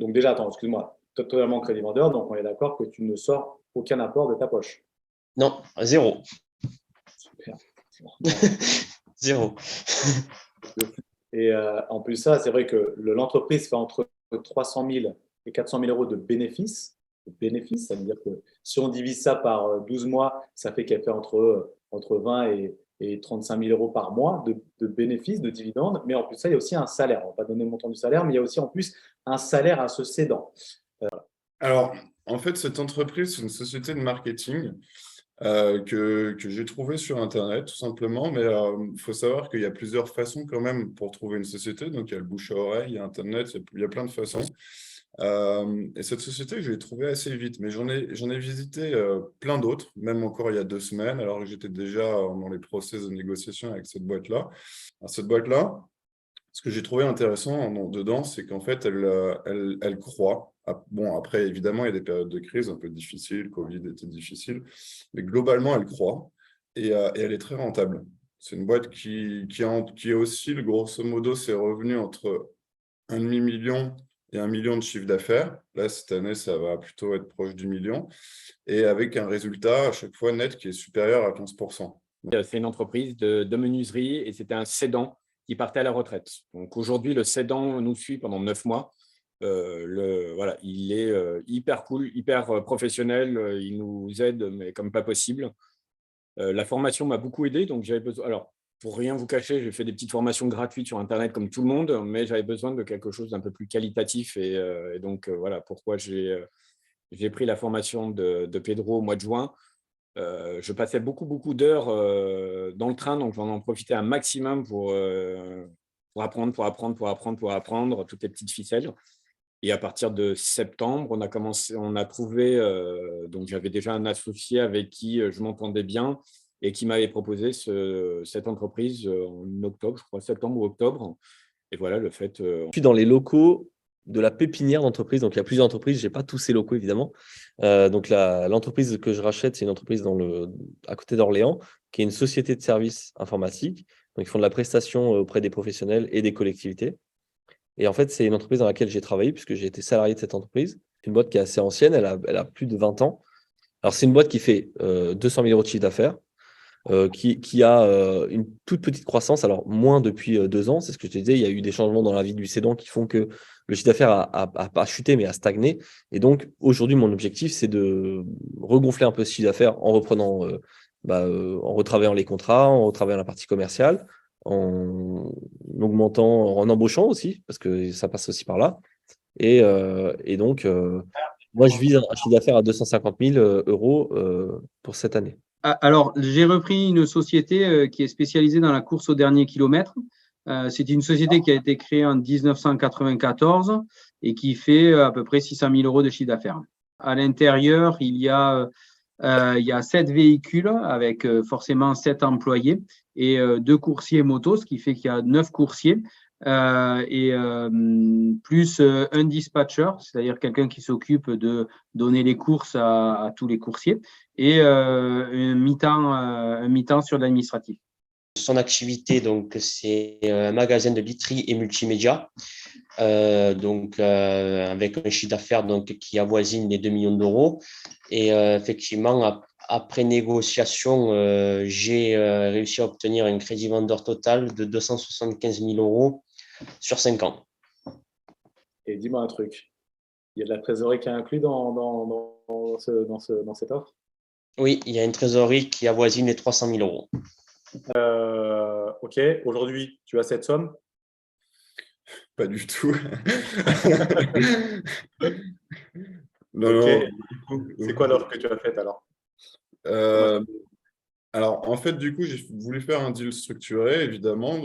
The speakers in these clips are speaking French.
Donc déjà, attends, excuse-moi, totalement crédit vendeur, donc on est d'accord que tu ne sors aucun apport de ta poche. Non, zéro. Super. Zéro. Et en plus ça, c'est vrai que l'entreprise fait entre 300 000 et 400 000 euros de bénéfices. Ça veut dire que si on divise ça par 12 mois, ça fait qu'elle fait entre 20 et 35 000 euros par mois de bénéfices, de dividendes. Mais en plus ça, il y a aussi un salaire. On ne va pas donner le montant du salaire, mais il y a aussi en plus un salaire à ce cédant. Alors, en fait, cette entreprise, c'est une société de marketing que j'ai trouvée sur Internet, tout simplement. Mais il faut savoir qu'il y a plusieurs façons quand même pour trouver une société. Donc, il y a le bouche à oreille, il y a Internet, il y a plein de façons. Et cette société, je l'ai trouvée assez vite. Mais j'en ai visité plein d'autres, même encore il y a 2 semaines, alors que j'étais déjà dans les process de négociation avec cette boîte-là. Alors, cette boîte-là, ce que j'ai trouvé intéressant dedans, c'est qu'en fait, elle croît. Bon, après, évidemment, il y a des périodes de crise un peu difficiles, Covid était difficile, mais globalement, elle croît et elle est très rentable. C'est une boîte qui oscille, grosso modo, ses revenus entre 1,5 million et 1 million de chiffre d'affaires. Là, cette année, ça va plutôt être proche du million, et avec un résultat à chaque fois net qui est supérieur à 15%. C'est une entreprise de menuiserie et c'était un cédant qui partait à la retraite. Donc aujourd'hui, le cédant nous suit pendant 9 mois. Voilà, il est hyper cool, hyper professionnel. Il nous aide, mais comme pas possible. La formation m'a beaucoup aidé. Donc j'avais besoin. Alors, pour rien vous cacher, j'ai fait des petites formations gratuites sur Internet comme tout le monde, mais j'avais besoin de quelque chose d'un peu plus qualitatif. Et donc, voilà pourquoi j'ai pris la formation de Pedro au mois de juin. Je passais beaucoup d'heures dans le train, donc j'en en profitais un maximum pour apprendre toutes les petites ficelles. Et à partir de septembre, on a trouvé, donc j'avais déjà un associé avec qui je m'entendais bien et qui m'avait proposé cette entreprise en octobre, je crois, septembre ou octobre. Et voilà, le fait. Je suis dans les locaux de la pépinière d'entreprise. Donc, il y a plusieurs entreprises. Je n'ai pas tous ces locaux, évidemment. Donc, l'entreprise que je rachète, c'est une entreprise à côté d'Orléans, qui est une société de services informatiques. Donc, ils font de la prestation auprès des professionnels et des collectivités. Et en fait, c'est une entreprise dans laquelle j'ai travaillé, puisque j'ai été salarié de cette entreprise. C'est une boîte qui est assez ancienne. Elle a plus de 20 ans. Alors, c'est une boîte qui fait 200 000 euros de chiffre d'affaires. Qui a une toute petite croissance, alors moins depuis 2 ans, c'est ce que je te disais, il y a eu des changements dans la vie du cédant qui font que le chiffre d'affaires a pas chuté, mais a stagné. Et donc, aujourd'hui, mon objectif, c'est de regonfler un peu ce chiffre d'affaires en reprenant, en retravaillant les contrats, en retravaillant la partie commerciale, en augmentant, en embauchant aussi, parce que ça passe aussi par là. Et donc, moi, je vise un chiffre d'affaires à 250 000 euros pour cette année. Alors, j'ai repris une société qui est spécialisée dans la course au dernier kilomètre. C'est une société qui a été créée en 1994 et qui fait à peu près 600 000 euros de chiffre d'affaires. À l'intérieur, il y a 7 véhicules avec forcément 7 employés et 2 coursiers moto, ce qui fait qu'il y a 9 coursiers. Plus un dispatcher, c'est-à-dire quelqu'un qui s'occupe de donner les courses à tous les coursiers, et un mi-temps sur l'administratif. Son activité, donc, c'est un magasin de literie et multimédia, avec un chiffre d'affaires qui avoisine les 2 millions d'euros. Et effectivement, après négociation, j'ai réussi à obtenir un crédit vendeur total de 275 000 euros sur 5 ans. Et dis-moi un truc, il y a de la trésorerie qui est inclus dans cette offre? Oui, il y a une trésorerie qui avoisine les 300 000 euros. Ok, aujourd'hui, tu as cette somme? Pas du tout. Non, Ok. non. C'est quoi l'offre que tu as faite alors? Alors, en fait, du coup, j'ai voulu faire un deal structuré, évidemment,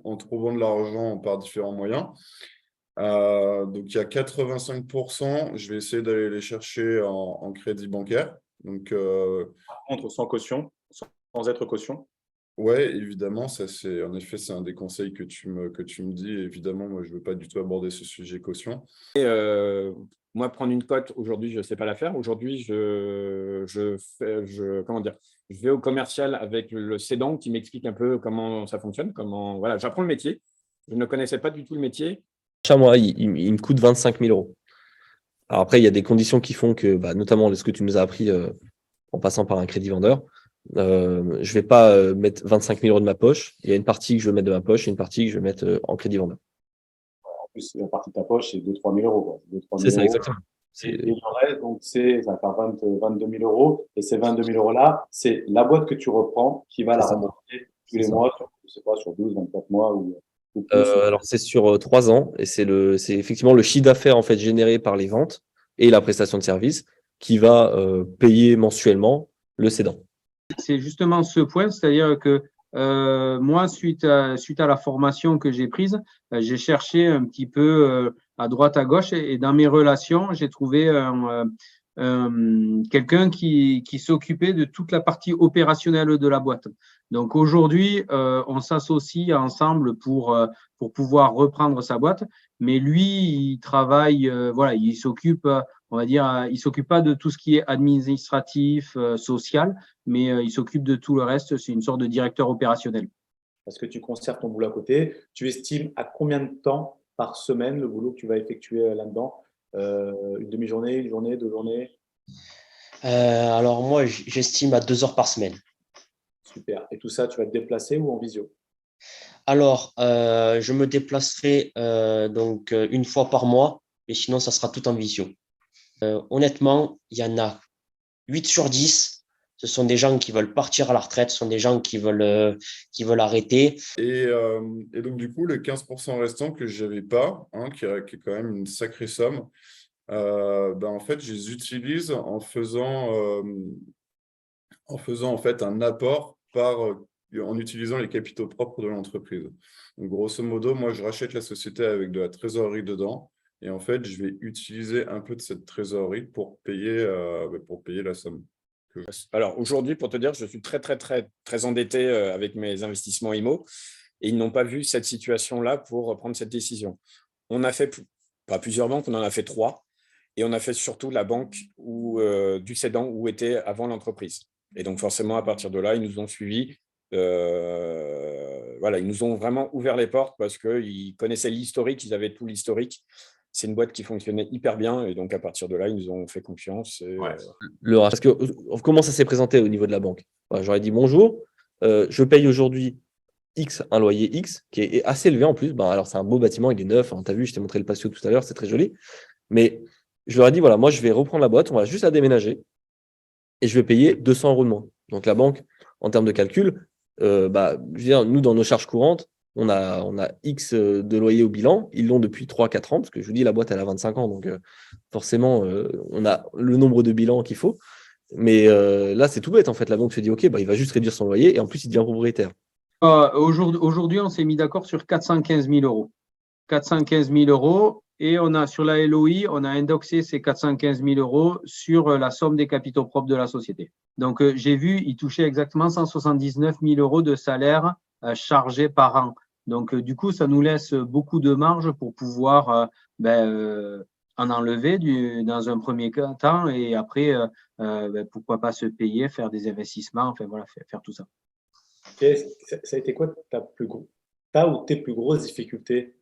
en trouvant de l'argent par différents moyens. Donc, il y a 85%, je vais essayer d'aller les chercher en crédit bancaire. Donc, Par contre, sans caution, sans être caution. ouais, évidemment, ça en effet, c'est un des conseils que tu me dis. Évidemment, moi, je ne veux pas du tout aborder ce sujet caution. Moi, prendre une cote, aujourd'hui, je ne sais pas la faire. Aujourd'hui, comment dire, je vais au commercial avec le cédant qui m'explique un peu comment ça fonctionne. Voilà, j'apprends le métier. Je ne connaissais pas du tout le métier. moi, il me coûte 25 000 euros. Alors après, il y a des conditions qui font que, notamment ce que tu nous as appris en passant par un crédit vendeur, je ne vais pas mettre 25 000 euros de ma poche. Il y a une partie que je vais mettre de ma poche et une partie que je vais mettre en crédit vendeur. En plus, la partie de ta poche, c'est 2 000 – 3 000 euros. 2 – 3 C'est 000 ça, euros. exactement. Et le reste, donc, ça va faire 22 000 euros. Et ces 22 000 euros-là, c'est la boîte que tu reprends qui va la ça. rembourser tous les mois, je sais pas, sur 12, 24 mois ou plus. Alors, c'est sur 3 ans et c'est effectivement le chiffre d'affaires en fait, généré par les ventes et la prestation de service qui va payer mensuellement le cédant. C'est justement ce point, c'est-à-dire que moi, suite à la formation que j'ai prise, j'ai cherché un petit peu à droite, à gauche, et dans mes relations, j'ai trouvé quelqu'un qui s'occupait de toute la partie opérationnelle de la boîte. Donc aujourd'hui, on s'associe ensemble pour pouvoir reprendre sa boîte, mais lui, il travaille, voilà, il s'occupe, on va dire, il s'occupe pas de tout ce qui est administratif, social, mais il s'occupe de tout le reste. C'est une sorte de directeur opérationnel. Parce que tu conserves ton boulot à côté. Tu estimes à combien de temps par semaine le boulot que tu vas effectuer là-dedans? Une demi-journée, une journée, 2 journées? Alors moi, j'estime à 2 heures par semaine. Super. Et tout ça, tu vas te déplacer ou en visio? Alors, je me déplacerai donc une fois par mois, mais sinon, ça sera tout en visio. Honnêtement, il y en a 8 sur 10. Ce sont des gens qui veulent partir à la retraite, ce sont des gens qui veulent arrêter. Et donc, du coup, le 15% restant que je n'avais pas, qui est quand même une sacrée somme, en fait, je les utilise en faisant en fait un apport en utilisant les capitaux propres de l'entreprise. Donc, grosso modo, moi, je rachète la société avec de la trésorerie dedans. Et en fait, je vais utiliser un peu de cette trésorerie pour payer la somme. Alors aujourd'hui, pour te dire, je suis très, très, très, très endetté avec mes investissements IMO et ils n'ont pas vu cette situation-là pour prendre cette décision. On a fait, pas plusieurs banques, on en a fait 3 et on a fait surtout la banque du cédant où était avant l'entreprise. Et donc forcément, à partir de là, ils nous ont suivis. Voilà, ils nous ont vraiment ouvert les portes parce qu'ils connaissaient l'historique, ils avaient tout l'historique. C'est une boîte qui fonctionnait hyper bien et donc à partir de là, ils nous ont fait confiance. Parce que comment ça s'est présenté au niveau de la banque? J'aurais dit bonjour, je paye aujourd'hui X, un loyer X, qui est assez élevé en plus. Alors c'est un beau bâtiment, il est neuf. Tu as vu, je t'ai montré le patio tout à l'heure, c'est très joli. Mais je leur ai dit, voilà, moi je vais reprendre la boîte, on va juste la déménager et je vais payer 200 euros de moins. Donc la banque, en termes de calcul, je veux dire, nous dans nos charges courantes, on a X de loyer au bilan. Ils l'ont depuis 3-4 ans, parce que je vous dis, la boîte, elle a 25 ans. Donc, forcément, on a le nombre de bilans qu'il faut. Mais là, c'est tout bête, en fait. La banque se dit, OK, il va juste réduire son loyer et en plus, il devient propriétaire. Aujourd'hui, on s'est mis d'accord sur 415 000 euros. 415 000 euros. Et on a, sur la LOI, on a indexé ces 415 000 euros sur la somme des capitaux propres de la société. Donc, j'ai vu, il touchait exactement 179 000 euros de salaire chargé par an. Donc, du coup, ça nous laisse beaucoup de marge pour pouvoir en enlever dans un premier temps et après, pourquoi pas se payer, faire des investissements, enfin voilà, faire tout ça. Ça a été quoi ta ou tes plus grosses difficultés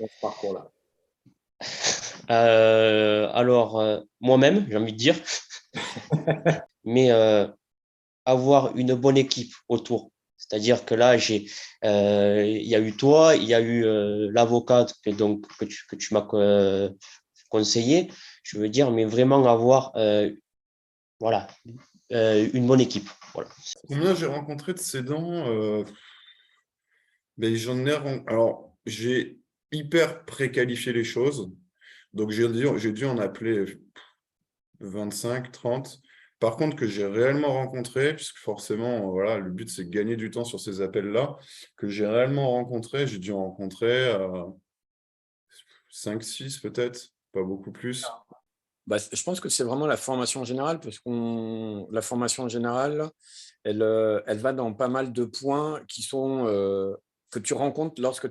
dans ce parcours-là? Alors, moi-même, j'ai envie de dire, mais avoir une bonne équipe autour. C'est-à-dire que là, il y a eu toi, il y a eu l'avocat que tu m'as conseillé. Je veux dire, mais vraiment avoir une bonne équipe. Voilà. Combien j'ai rencontré de cédants Alors, j'ai hyper préqualifié les choses. Donc, j'ai dû en appeler 25, 30. Par contre, que j'ai réellement rencontré, puisque forcément, voilà, le but, c'est de gagner du temps sur ces appels-là, que j'ai réellement rencontré, j'ai dû en rencontrer 5, 6 peut-être, pas beaucoup plus. Je pense que c'est vraiment la formation générale, parce que la formation générale, elle va dans pas mal de points qui sont que tu rencontres lorsque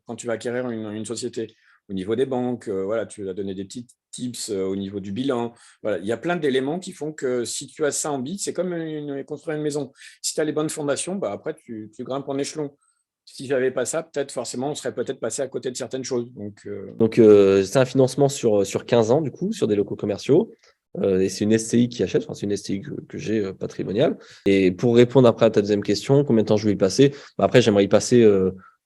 quand tu vas acquérir une société. Au niveau des banques, voilà, tu vas donner des petits tips au niveau du bilan. Voilà, il y a plein d'éléments qui font que si tu as ça en bille, c'est comme construire une maison. Si tu as les bonnes fondations, après, tu grimpes en échelon. si j'avais pas ça, peut-être forcément, on serait peut-être passé à côté de certaines choses. Donc, Donc, c'est un financement sur 15 ans, du coup, sur des locaux commerciaux. Et c'est une SCI qui achète, enfin, c'est une SCI que j'ai patrimoniale. Et pour répondre après à ta deuxième question, combien de temps je vais y passer? Bah, après, j'aimerais y passer,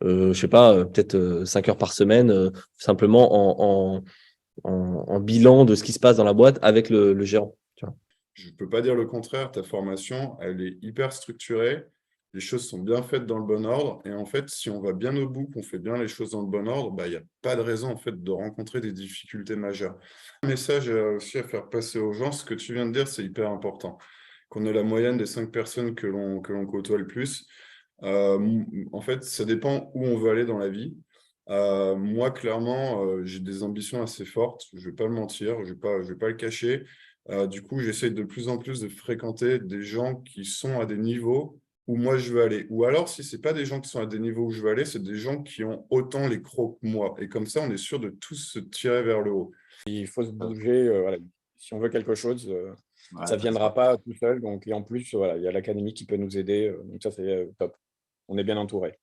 je sais pas, peut-être 5 heures par semaine, simplement en bilan de ce qui se passe dans la boîte avec le gérant. Tu vois. Je ne peux pas dire le contraire, ta formation, elle est hyper structurée, les choses sont bien faites dans le bon ordre, et en fait, si on va bien au bout, qu'on fait bien les choses dans le bon ordre, bah, il n'y a pas de raison en fait, de rencontrer des difficultés majeures. Un message aussi à faire passer aux gens, ce que tu viens de dire, c'est hyper important. Qu'on ait la moyenne des 5 personnes que l'on côtoie le plus. En fait, ça dépend où on veut aller dans la vie. Moi, clairement, j'ai des ambitions assez fortes, je ne vais pas le mentir, je vais pas le cacher. Du coup, j'essaye de plus en plus de fréquenter des gens qui sont à des niveaux où moi je veux aller. Ou alors, si ce n'est pas des gens qui sont à des niveaux où je veux aller, c'est des gens qui ont autant les crocs que moi. Et comme ça, on est sûr de tous se tirer vers le haut. il faut se bouger. Voilà. Si on veut quelque chose, Ouais, ça ne viendra pas tout seul. Donc, et en plus, voilà, il y a l'académie qui peut nous aider. Donc, ça, c'est top. On est bien entouré.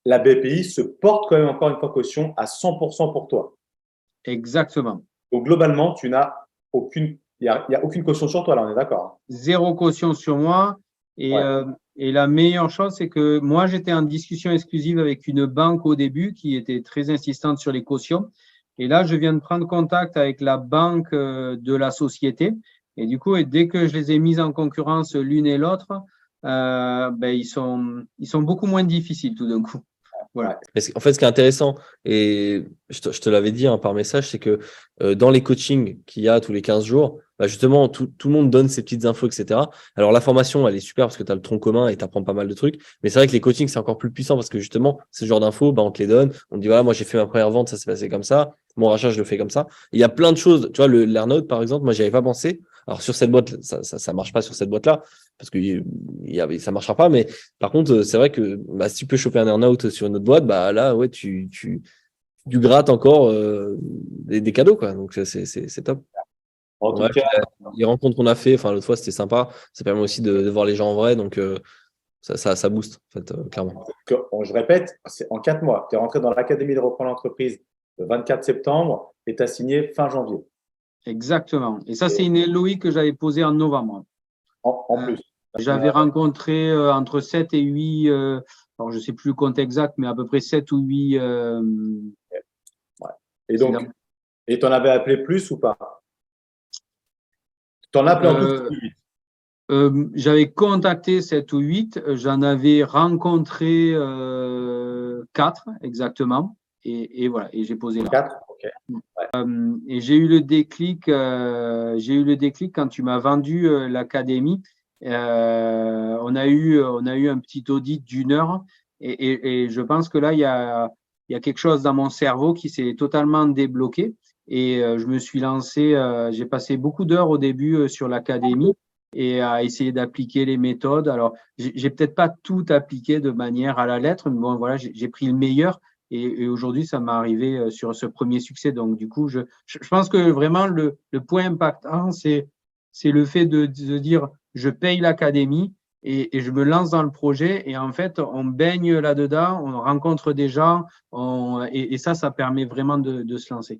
La BPI se porte quand même encore une fois caution à 100% pour toi. Exactement. Donc, globalement, tu n'as aucune, il y a aucune caution sur toi, là, on est d'accord. Zéro caution sur moi. Et la meilleure chose, c'est que moi, j'étais en discussion exclusive avec une banque au début qui était très insistante sur les cautions. Et là, je viens de prendre contact avec la banque de la société. Et du coup, dès que je les ai mises en concurrence l'une et l'autre, ils sont beaucoup moins difficiles tout d'un coup. Voilà. En fait, ce qui est intéressant, et je te l'avais dit par message, c'est que dans les coachings qu'il y a tous les 15 jours, bah justement, tout le monde donne ses petites infos, etc. Alors, la formation, elle est super parce que tu as le tronc commun et tu apprends pas mal de trucs. Mais c'est vrai que les coachings, c'est encore plus puissant parce que justement, ce genre d'infos, bah, on te les donne. On te dit, voilà, moi, j'ai fait ma première vente, ça s'est passé comme ça. Mon rachat, je le fais comme ça. Et il y a plein de choses. Tu vois, l'Airnote, par exemple, moi, j'y avais pas pensé. Alors, sur cette boîte, ça marche pas sur cette boîte-là parce que ça marchera pas. Mais par contre, c'est vrai que bah, si tu peux choper un earn-out sur une autre boîte, bah là, ouais, tu grattes encore des cadeaux, quoi. Donc, c'est top. En tout Ouais, cas, les rencontres qu'on a fait, enfin, l'autre fois, c'était sympa. Ça permet aussi de voir les gens en vrai. Donc, ça booste, en fait, clairement. je répète, c'est en 4 mois. Tu es rentré dans l'Académie de reprendre l'entreprise le 24 septembre et tu as signé fin janvier. Exactement. Et ça, c'est une LOI que j'avais posée en novembre. En plus. J'avais rencontré entre 7 et 8, alors je ne sais plus le compte exact, mais à peu près 7 ou 8. Et donc, tu en avais appelé plus ou pas? Tu en as appelé en plus? J'avais contacté 7 ou 8, j'en avais rencontré 4 exactement. Et voilà, et j'ai posé là. 4, ok. Et j'ai eu le déclic quand tu m'as vendu l'académie. On a eu un petit audit d'1 heure et je pense que là, il y a quelque chose dans mon cerveau qui s'est totalement débloqué et je me suis lancé, j'ai passé beaucoup d'heures au début sur l'académie et à essayer d'appliquer les méthodes. Alors, j'ai peut-être pas tout appliqué de manière à la lettre, mais bon, voilà, j'ai pris le meilleur. Et aujourd'hui, ça m'est arrivé sur ce premier succès. Donc, du coup, je pense que vraiment, le point impactant, c'est le fait de dire, je paye l'académie et je me lance dans le projet. Et en fait, on baigne là-dedans, on rencontre des gens et ça permet vraiment de se lancer.